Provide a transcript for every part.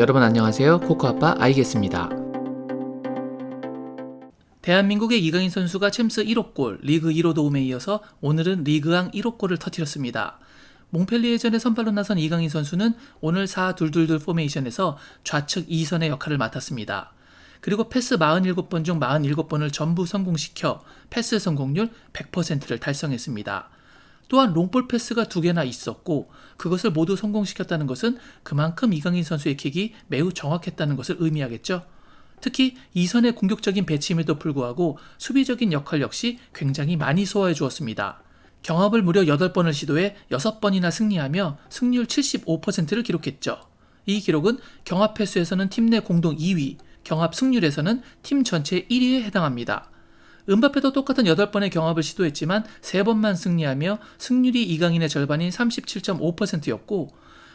여러분 안녕하세요. 코코아빠 아이겠습니다. 대한민국의 이강인 선수가 챔스 1호 골, 리그 1호 도움에 이어서 오늘은 리그왕 1호 골을 터뜨렸습니다. 몽펠리에전에 선발로 나선 이강인 선수는 오늘 4-2-2-2 포메이션에서 좌측 2선의 역할을 맡았습니다. 그리고 패스 47번 중 47번을 전부 성공시켜 패스 성공률 100%를 달성했습니다. 또한 롱볼 패스가 2개나 있었고 그것을 모두 성공시켰다는 것은 그만큼 이강인 선수의 킥이 매우 정확했다는 것을 의미하겠죠. 특히 2선의 공격적인 배치임에도 불구하고 수비적인 역할 역시 굉장히 많이 소화해 주었습니다. 경합을 무려 8번을 시도해 6번이나 승리하며 승률 75%를 기록했죠. 이 기록은 경합 횟수에서는 팀 내 공동 2위, 경합 승률에서는 팀 전체 1위에 해당합니다. 은바페도 똑같은 8번의 경합을 시도했지만 3번만 승리하며 승률이 이강인의 절반인 37.5%였고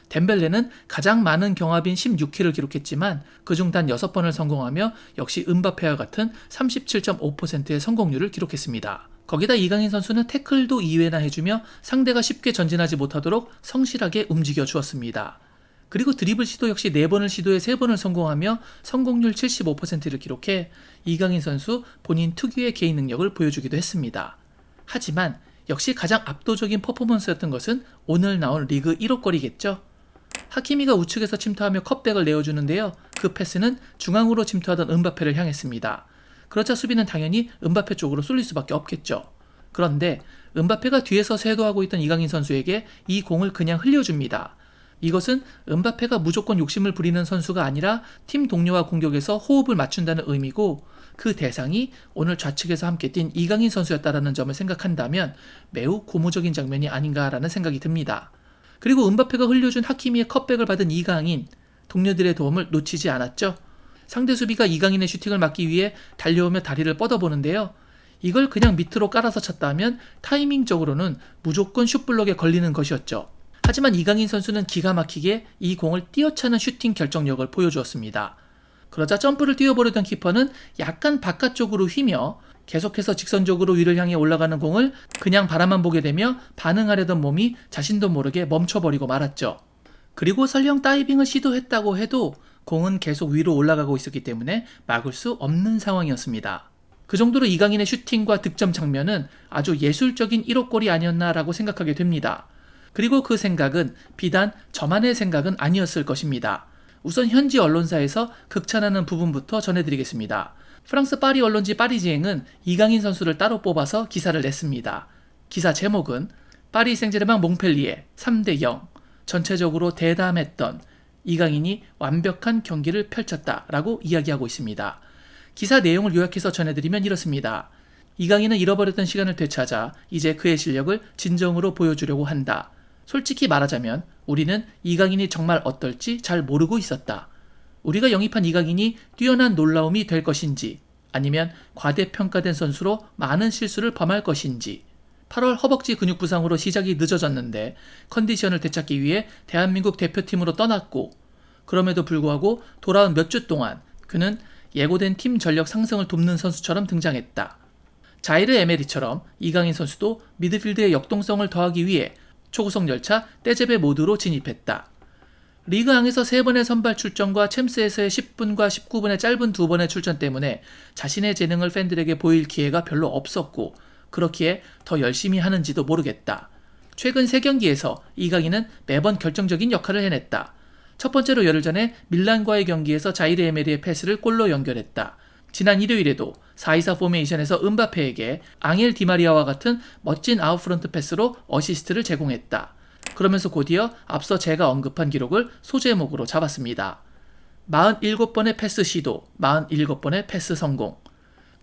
덴벨레는 가장 많은 경합인 16킬을 기록했지만 그중 단 6번을 성공하며 역시 은바페와 같은 37.5%의 성공률을 기록했습니다. 거기다 이강인 선수는 태클도 2회나 해주며 상대가 쉽게 전진하지 못하도록 성실하게 움직여 주었습니다. 그리고 드리블 시도 역시 4번을 시도해 3번을 성공하며 성공률 75%를 기록해 이강인 선수 본인 특유의 개인 능력을 보여주기도 했습니다. 하지만 역시 가장 압도적인 퍼포먼스였던 것은 오늘 나온 리그 1호 골이겠죠. 하키미가 우측에서 침투하며 컵백을 내어주는데요. 그 패스는 중앙으로 침투하던 은바페를 향했습니다. 그러자 수비는 당연히 은바페 쪽으로 쏠릴 수밖에 없겠죠. 그런데 은바페가 뒤에서 쇄도하고 있던 이강인 선수에게 이 공을 그냥 흘려줍니다. 이것은 은바페가 무조건 욕심을 부리는 선수가 아니라 팀 동료와 공격에서 호흡을 맞춘다는 의미고 그 대상이 오늘 좌측에서 함께 뛴 이강인 선수였다는 점을 생각한다면 매우 고무적인 장면이 아닌가라는 생각이 듭니다. 그리고 은바페가 흘려준 하키미의 컵백을 받은 이강인, 동료들의 도움을 놓치지 않았죠. 상대 수비가 이강인의 슈팅을 막기 위해 달려오며 다리를 뻗어보는데요. 이걸 그냥 밑으로 깔아서 찼다면 타이밍적으로는 무조건 슛블럭에 걸리는 것이었죠. 하지만 이강인 선수는 기가 막히게 이 공을 뛰어차는 슈팅 결정력을 보여주었습니다. 그러자 점프를 뛰어보려던 키퍼는 약간 바깥쪽으로 휘며 계속해서 직선적으로 위를 향해 올라가는 공을 그냥 바라만 보게 되며 반응하려던 몸이 자신도 모르게 멈춰버리고 말았죠. 그리고 설령 다이빙을 시도했다고 해도 공은 계속 위로 올라가고 있었기 때문에 막을 수 없는 상황이었습니다. 그 정도로 이강인의 슈팅과 득점 장면은 아주 예술적인 1호 골이 아니었나라고 생각하게 됩니다. 그리고 그 생각은 비단 저만의 생각은 아니었을 것입니다. 우선 현지 언론사에서 극찬하는 부분부터 전해드리겠습니다. 프랑스 파리 언론지 파리지앵은 이강인 선수를 따로 뽑아서 기사를 냈습니다. 기사 제목은 파리 생제르맹 몽펠리에 3-0 전체적으로 대담했던 이강인이 완벽한 경기를 펼쳤다라고 이야기하고 있습니다. 기사 내용을 요약해서 전해드리면 이렇습니다. 이강인은 잃어버렸던 시간을 되찾아 이제 그의 실력을 진정으로 보여주려고 한다. 솔직히 말하자면 우리는 이강인이 정말 어떨지 잘 모르고 있었다. 우리가 영입한 이강인이 뛰어난 놀라움이 될 것인지 아니면 과대평가된 선수로 많은 실수를 범할 것인지 8월 허벅지 근육 부상으로 시작이 늦어졌는데 컨디션을 되찾기 위해 대한민국 대표팀으로 떠났고 그럼에도 불구하고 돌아온 몇 주 동안 그는 예고된 팀 전력 상승을 돕는 선수처럼 등장했다. 자이르 에메리처럼 이강인 선수도 미드필드의 역동성을 더하기 위해 초고속 열차 떼제베 모드로 진입했다. 리그왕에서 3번의 선발 출전과 챔스에서의 10분과 19분의 짧은 2번의 출전 때문에 자신의 재능을 팬들에게 보일 기회가 별로 없었고 그렇기에 더 열심히 하는지도 모르겠다. 최근 3경기에서 이강인은 매번 결정적인 역할을 해냈다. 첫 번째로 열흘 전에 밀란과의 경기에서 자이르 에메리의 패스를 골로 연결했다. 지난 일요일에도 4-2-4 포메이션에서 은바페에게 앙헬 디마리아와 같은 멋진 아웃프런트 패스로 어시스트를 제공했다. 그러면서 곧이어 앞서 제가 언급한 기록을 소제목으로 잡았습니다. 47번의 패스 시도, 47번의 패스 성공.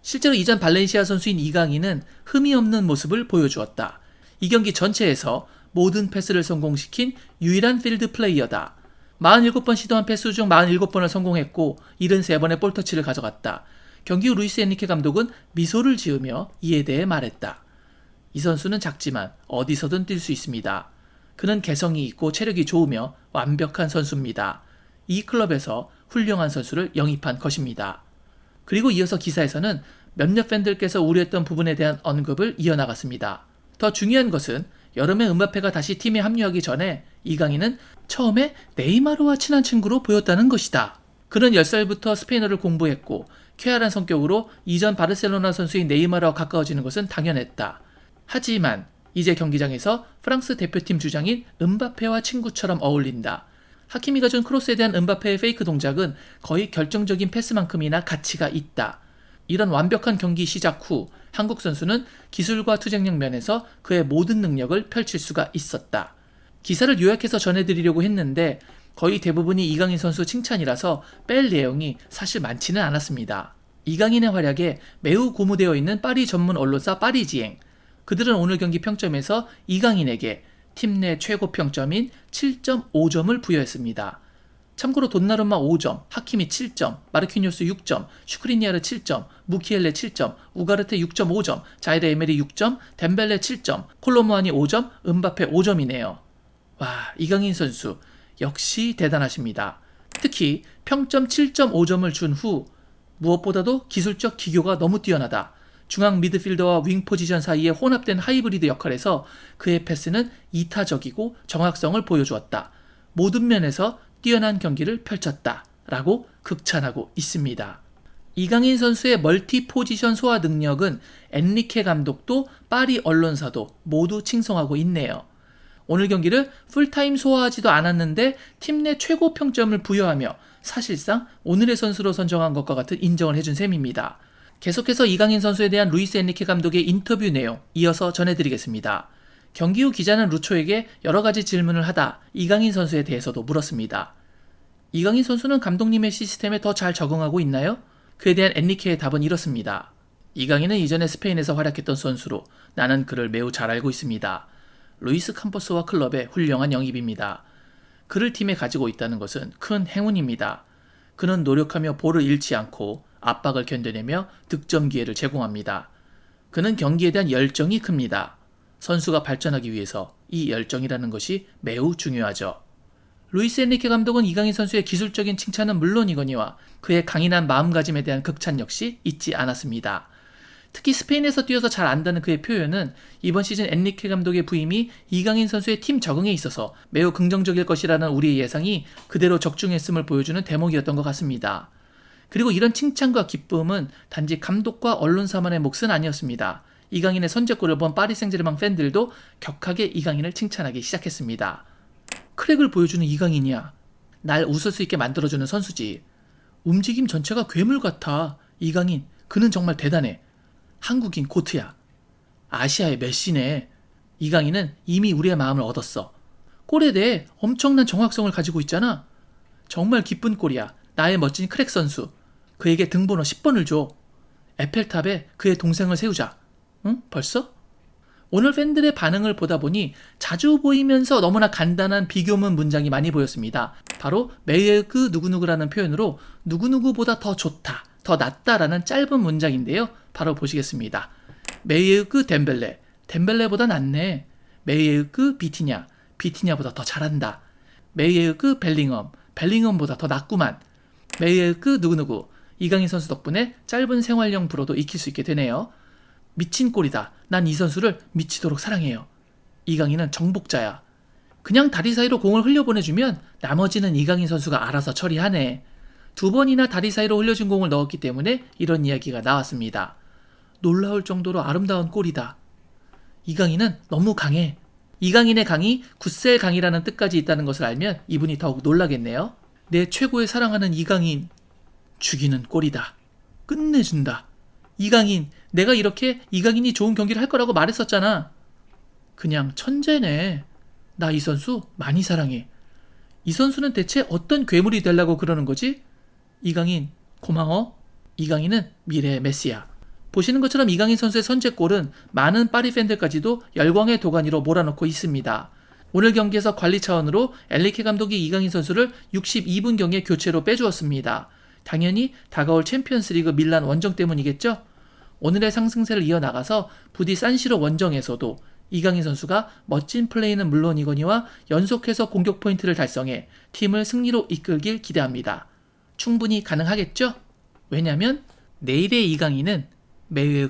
실제로 이전 발렌시아 선수인 이강인은 흠이 없는 모습을 보여주었다. 이 경기 전체에서 모든 패스를 성공시킨 유일한 필드 플레이어다. 47번 시도한 패스 중 47번을 성공했고 73번의 볼터치를 가져갔다. 경기 후 루이스 엔리케 감독은 미소를 지으며 이에 대해 말했다. 이 선수는 작지만 어디서든 뛸 수 있습니다. 그는 개성이 있고 체력이 좋으며 완벽한 선수입니다. 이 클럽에서 훌륭한 선수를 영입한 것입니다. 그리고 이어서 기사에서는 몇몇 팬들께서 우려했던 부분에 대한 언급을 이어나갔습니다. 더 중요한 것은 여름에 음바페가 다시 팀에 합류하기 전에 이강인은 처음에 네이마르와 친한 친구로 보였다는 것이다. 그는 10살부터 스페인어를 공부했고 쾌활한 성격으로 이전 바르셀로나 선수인 네이마르와 가까워지는 것은 당연했다. 하지만 이제 경기장에서 프랑스 대표팀 주장인 음바페와 친구처럼 어울린다. 하키미가 준 크로스에 대한 음바페의 페이크 동작은 거의 결정적인 패스만큼이나 가치가 있다. 이런 완벽한 경기 시작 후 한국 선수는 기술과 투쟁력 면에서 그의 모든 능력을 펼칠 수가 있었다. 기사를 요약해서 전해드리려고 했는데 거의 대부분이 이강인 선수 칭찬이라서 뺄 내용이 사실 많지는 않았습니다. 이강인의 활약에 매우 고무되어 있는 파리 전문 언론사 파리지앵. 그들은 오늘 경기 평점에서 이강인에게 팀 내 최고 평점인 7.5점을 부여했습니다. 참고로 돈나룸마 5점, 하키미 7점, 마르키뉴스 6점, 슈크리니아르 7점, 무키엘레 7점, 우가르테 6.5점, 자이레 에메리 6점, 덴벨레 7점, 콜로무아니 5점, 음바페 5점이네요. 와, 이강인 선수 역시 대단하십니다. 특히 평점 7.5점을 준 후 무엇보다도 기술적 기교가 너무 뛰어나다. 중앙 미드필더와 윙 포지션 사이에 혼합된 하이브리드 역할에서 그의 패스는 이타적이고 정확성을 보여주었다. 모든 면에서 뛰어난 경기를 펼쳤다. 라고 극찬하고 있습니다. 이강인 선수의 멀티 포지션 소화 능력은 엔리케 감독도 파리 언론사도 모두 칭송하고 있네요. 오늘 경기를 풀타임 소화하지도 않았는데 팀 내 최고 평점을 부여하며 사실상 오늘의 선수로 선정한 것과 같은 인정을 해준 셈입니다. 계속해서 이강인 선수에 대한 루이스 엔리케 감독의 인터뷰 내용 이어서 전해드리겠습니다. 경기 후 기자는 루초에게 여러 가지 질문을 하다 이강인 선수에 대해서도 물었습니다. 이강인 선수는 감독님의 시스템에 더 잘 적응하고 있나요? 그에 대한 엔리케의 답은 이렇습니다. 이강인은 이전에 스페인에서 활약했던 선수로 나는 그를 매우 잘 알고 있습니다. 루이스 캠퍼스와 클럽의 훌륭한 영입입니다. 그를 팀에 가지고 있다는 것은 큰 행운입니다. 그는 노력하며 볼을 잃지 않고 압박을 견뎌내며 득점 기회를 제공합니다. 그는 경기에 대한 열정이 큽니다. 선수가 발전하기 위해서 이 열정이라는 것이 매우 중요하죠. 루이스 엔리케 감독은 이강인 선수의 기술적인 칭찬은 물론이거니와 그의 강인한 마음가짐에 대한 극찬 역시 잊지 않았습니다. 특히 스페인에서 뛰어서 잘 안다는 그의 표현은 이번 시즌 엔리케 감독의 부임이 이강인 선수의 팀 적응에 있어서 매우 긍정적일 것이라는 우리의 예상이 그대로 적중했음을 보여주는 대목이었던 것 같습니다. 그리고 이런 칭찬과 기쁨은 단지 감독과 언론사만의 몫은 아니었습니다. 이강인의 선제골을 본 파리 생제르맹 팬들도 격하게 이강인을 칭찬하기 시작했습니다. 크랙을 보여주는 이강인이야. 날 웃을 수 있게 만들어주는 선수지. 움직임 전체가 괴물 같아. 이강인, 그는 정말 대단해. 한국인 고트야. 아시아의 메시네. 이강인은 이미 우리의 마음을 얻었어. 골에 대해 엄청난 정확성을 가지고 있잖아. 정말 기쁜 골이야. 나의 멋진 크랙 선수. 그에게 등번호 10번을 줘. 에펠탑에 그의 동생을 세우자. 응? 벌써? 오늘 팬들의 반응을 보다 보니 자주 보이면서 너무나 간단한 비교문 문장이 많이 보였습니다. 바로 메이에그 누구누구라는 표현으로 누구누구보다 더 좋다, 더 낫다라는 짧은 문장인데요. 바로 보시겠습니다. 메이에그 덴벨레, 덴벨레보다 낫네. 메이에그 비티냐, 비티냐보다 더 잘한다. 메이에그 벨링엄, 벨링엄보다 더 낫구만. 메이에그 누구누구, 이강인 선수 덕분에 짧은 생활용 불어도 익힐 수 있게 되네요. 미친 꼴이다. 난 이 선수를 미치도록 사랑해요. 이강인은 정복자야. 그냥 다리 사이로 공을 흘려보내주면 나머지는 이강인 선수가 알아서 처리하네. 2번이나 다리 사이로 흘려준 공을 넣었기 때문에 이런 이야기가 나왔습니다. 놀라울 정도로 아름다운 골이다. 이강인은 너무 강해. 이강인의 강이 굿셀 강이라는 뜻까지 있다는 것을 알면 이분이 더욱 놀라겠네요. 내 최고의 사랑하는 이강인. 죽이는 골이다. 끝내준다. 이강인, 내가 이렇게 이강인이 좋은 경기를 할 거라고 말했었잖아. 그냥 천재네. 나 이 선수 많이 사랑해. 이 선수는 대체 어떤 괴물이 되려고 그러는 거지? 이강인, 고마워. 이강인은 미래의 메시야. 보시는 것처럼 이강인 선수의 선제골은 많은 파리 팬들까지도 열광의 도가니로 몰아넣고 있습니다. 오늘 경기에서 관리 차원으로 엔리케 감독이 이강인 선수를 62분경에 교체로 빼주었습니다. 당연히 다가올 챔피언스리그 밀란 원정 때문이겠죠? 오늘의 상승세를 이어나가서 부디 산시로 원정에서도 이강인 선수가 멋진 플레이는 물론이거니와 연속해서 공격 포인트를 달성해 팀을 승리로 이끌길 기대합니다. 충분히 가능하겠죠? 왜냐면 내일의 이강인은 매우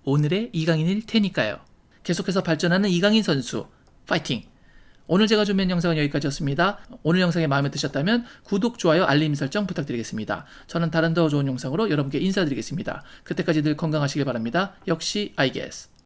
오늘의 이강인일 테니까요. 계속해서 발전하는 이강인 선수, 파이팅! 오늘 제가 준비한 영상은 여기까지였습니다. 오늘 영상이 마음에 드셨다면 구독, 좋아요, 알림 설정 부탁드리겠습니다. 저는 다른 더 좋은 영상으로 여러분께 인사드리겠습니다. 그때까지 늘 건강하시길 바랍니다. 역시 I guess.